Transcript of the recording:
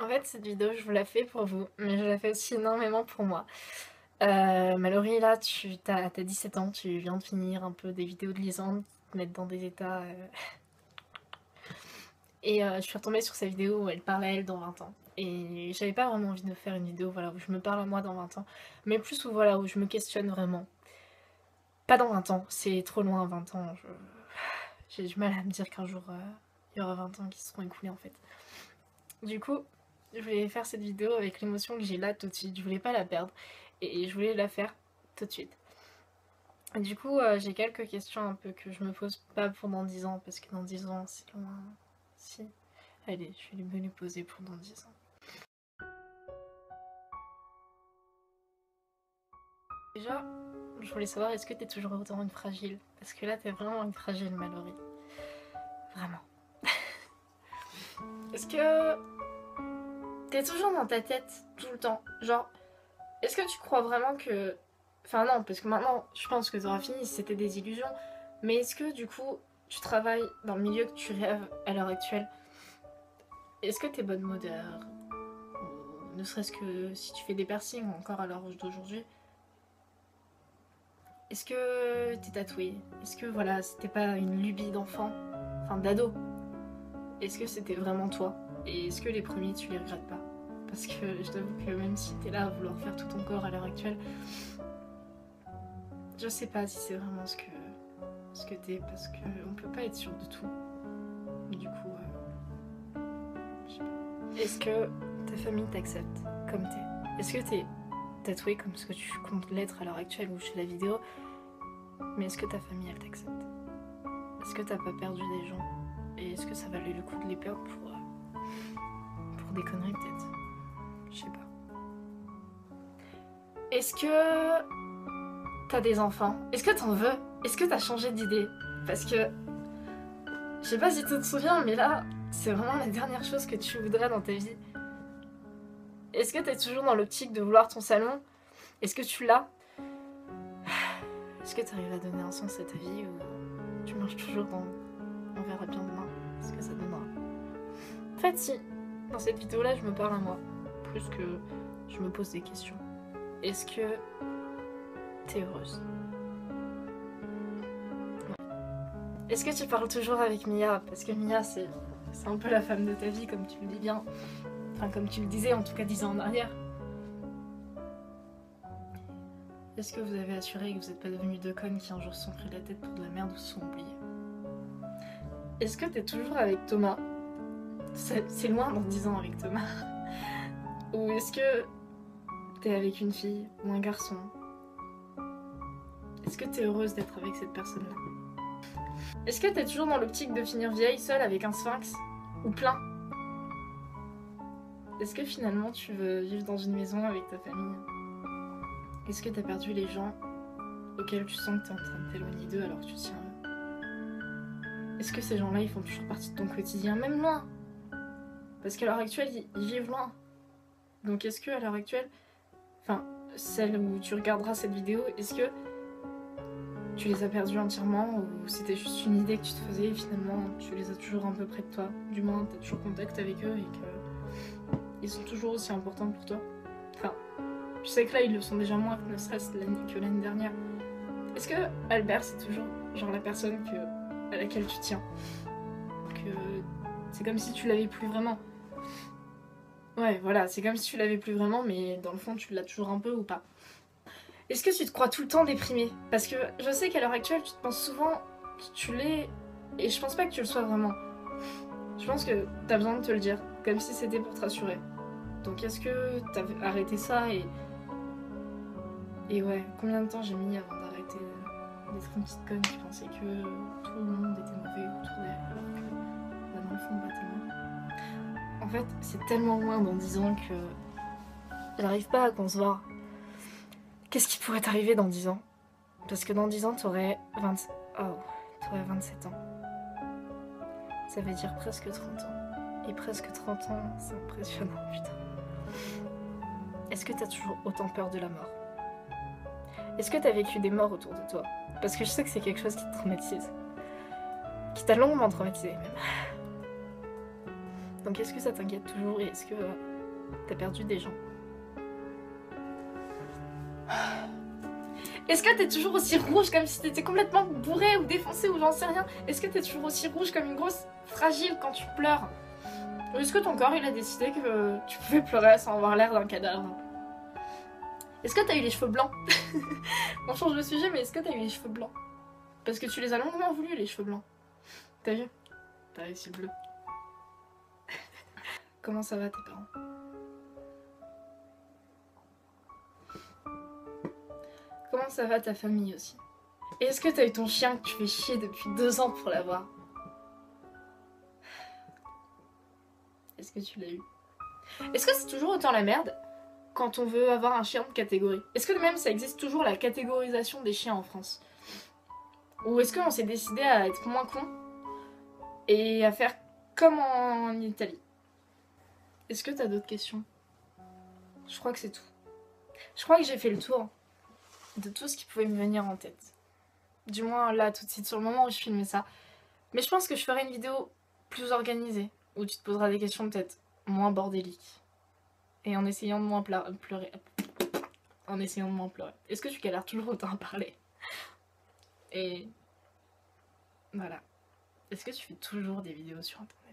En fait, cette vidéo, je vous la fais pour vous, mais je la fais aussi énormément pour moi. Mallory, là, t'as 17 ans, tu viens de finir un peu des vidéos de Lisande qui te mettent dans des états... Et je suis retombée sur sa vidéo où elle parle à elle dans 20 ans. Et j'avais pas vraiment envie de faire une vidéo voilà, où je me parle à moi dans 20 ans, mais plus où, voilà, où je me questionne vraiment. Pas dans 20 ans, c'est trop loin 20 ans. J'ai du mal à me dire qu'un jour, il y aura 20 ans qui seront écoulés en fait. Du coup, je voulais faire cette vidéo avec l'émotion que j'ai là tout de suite. Je voulais pas la perdre et je voulais la faire tout de suite. Et du coup, j'ai quelques questions un peu que je me pose pas pour dans 10 ans parce que dans 10 ans, c'est loin. Si. Allez, je vais me les poser pour dans 10 ans. Déjà, je voulais savoir, est-ce que t'es toujours autant une fragile? Parce que là, t'es vraiment une fragile, Mallory. Vraiment. Est-ce que t'es toujours dans ta tête tout le temps? Genre, est-ce que tu crois vraiment que... Enfin non, parce que maintenant, je pense que t'auras fini, c'était des illusions. Mais est-ce que du coup, tu travailles dans le milieu que tu rêves à l'heure actuelle? Est-ce que t'es bonne modeur? Ou ne serait-ce que si tu fais des piercings encore à l'heure d'aujourd'hui? Est-ce que t'es tatouée? Est-ce que voilà, c'était pas une lubie d'enfant? Enfin d'ado? Est-ce que c'était vraiment toi? Et est-ce que les premiers tu les regrettes pas? Parce que je t'avoue que même si t'es là à vouloir faire tout ton corps à l'heure actuelle, je sais pas si c'est vraiment ce que t'es, parce qu'on peut pas être sûr de tout. Du coup, je sais pas. Est-ce que ta famille t'accepte comme t'es? Est-ce que t'es tatouée comme ce que tu comptes l'être à l'heure actuelle ou chez la vidéo? Mais est-ce que ta famille elle t'accepte? Est-ce que t'as pas perdu des gens? Et est-ce que ça valait le coup de les perdre pour des conneries peut-être? Je sais pas. Est-ce que t'as des enfants? Est-ce que t'en veux? Est-ce que t'as changé d'idée? Parce que je sais pas si tu te souviens, mais là, c'est vraiment la dernière chose que tu voudrais dans ta vie. Est-ce que t'es toujours dans l'optique de vouloir ton salon? Est-ce que tu l'as? Est-ce que t'arrives à donner un sens à ta vie ou tu marches toujours dans on verra bien demain ce que ça donnera? En fait, si, dans cette vidéo-là, je me parle à moi, plus que je me pose des questions. Est-ce que t'es heureuse? Est-ce que tu parles toujours avec Mia? Parce que Mia, c'est un peu la femme de ta vie, comme tu le dis bien. Enfin, comme tu le disais, en tout cas 10 ans en arrière. Est-ce que vous avez assuré que vous n'êtes pas devenus deux connes qui un jour se sont pris la tête pour de la merde ou se sont oubliés? Est-ce que t'es toujours avec Thomas? C'est loin dans 10 ans avec Thomas. Ou est-ce que t'es avec une fille ou un garçon? Est-ce que t'es heureuse d'être avec cette personne-là? Est-ce que t'es toujours dans l'optique de finir vieille, seule, avec un sphinx? Ou plein? Est-ce que finalement tu veux vivre dans une maison avec ta famille? Est-ce que t'as perdu les gens auxquels tu sens que t'es en train de t'éloigner d'eux alors que tu tiens à eux? Est-ce que ces gens-là ils font toujours partie de ton quotidien, même loin? Parce qu'à l'heure actuelle ils vivent loin. Donc est-ce que à l'heure actuelle, enfin celle où tu regarderas cette vidéo, est-ce que tu les as perdus entièrement ou c'était juste une idée que tu te faisais et finalement tu les as toujours un peu près de toi? Du moins t'as toujours contact avec eux et que ils sont toujours aussi importants pour toi? Enfin, je sais que là ils le sont déjà moins que ne serait-ce que l'année dernière. Est-ce que Albert c'est toujours genre la personne à laquelle tu tiens? Que c'est comme si tu l'avais plus vraiment. Ouais, voilà, c'est comme si tu l'avais plus vraiment, mais dans le fond tu l'as toujours un peu ou pas. Est-ce que tu te crois tout le temps déprimé? Parce que je sais qu'à l'heure actuelle tu te penses souvent que tu l'es, et je pense pas que tu le sois vraiment. Je pense que t'as besoin de te le dire, comme si c'était pour te rassurer. Donc est-ce que t'as arrêté ça et ouais, combien de temps j'ai mis avant d'arrêter d'être une petite conne qui pensait que tout le monde était mauvais autour d'elle, alors que bah, dans le fond pas tellement. En fait, c'est tellement loin dans 10 ans que j'arrive pas à concevoir qu'est-ce qui pourrait t'arriver dans 10 ans. Parce que dans 10 ans, t'aurais 27 ans. Ça veut dire presque 30 ans. Et presque 30 ans, c'est impressionnant, putain. Est-ce que t'as toujours autant peur de la mort? Est-ce que t'as vécu des morts autour de toi? Parce que je sais que c'est quelque chose qui te traumatise. Qui t'a longuement traumatisé, même. Donc est-ce que ça t'inquiète toujours et est-ce que t'as perdu des gens. Est-ce que t'es toujours aussi rouge comme si t'étais complètement bourré ou défoncé ou j'en sais rien? Est-ce que t'es toujours aussi rouge comme une grosse fragile quand tu pleures? Ou est-ce que ton corps il a décidé que tu pouvais pleurer sans avoir l'air d'un cadavre? Est-ce que t'as eu les cheveux blancs? On change de sujet, mais est-ce que t'as eu les cheveux blancs? Parce que tu les as longuement voulu, les cheveux blancs. T'as vu? T'as réussi bleu. Comment ça va tes parents? Comment ça va ta famille aussi? Et est-ce que t'as eu ton chien que tu fais chier depuis 2 ans pour l'avoir? Est-ce que tu l'as eu? Est-ce que c'est toujours autant la merde quand on veut avoir un chien de catégorie? Est-ce que même ça existe toujours la catégorisation des chiens en France? Ou est-ce qu'on s'est décidé à être moins con et à faire comme en Italie? Est-ce que t'as d'autres questions? Je crois que c'est tout. Je crois que j'ai fait le tour de tout ce qui pouvait me venir en tête. Du moins là, tout de suite, sur le moment où je filmais ça. Mais je pense que je ferai une vidéo plus organisée, où tu te poseras des questions peut-être moins bordéliques. Et en essayant de moins pleurer. En essayant de moins pleurer. Est-ce que tu galères toujours autant à parler? Et voilà. Est-ce que tu fais toujours des vidéos sur internet?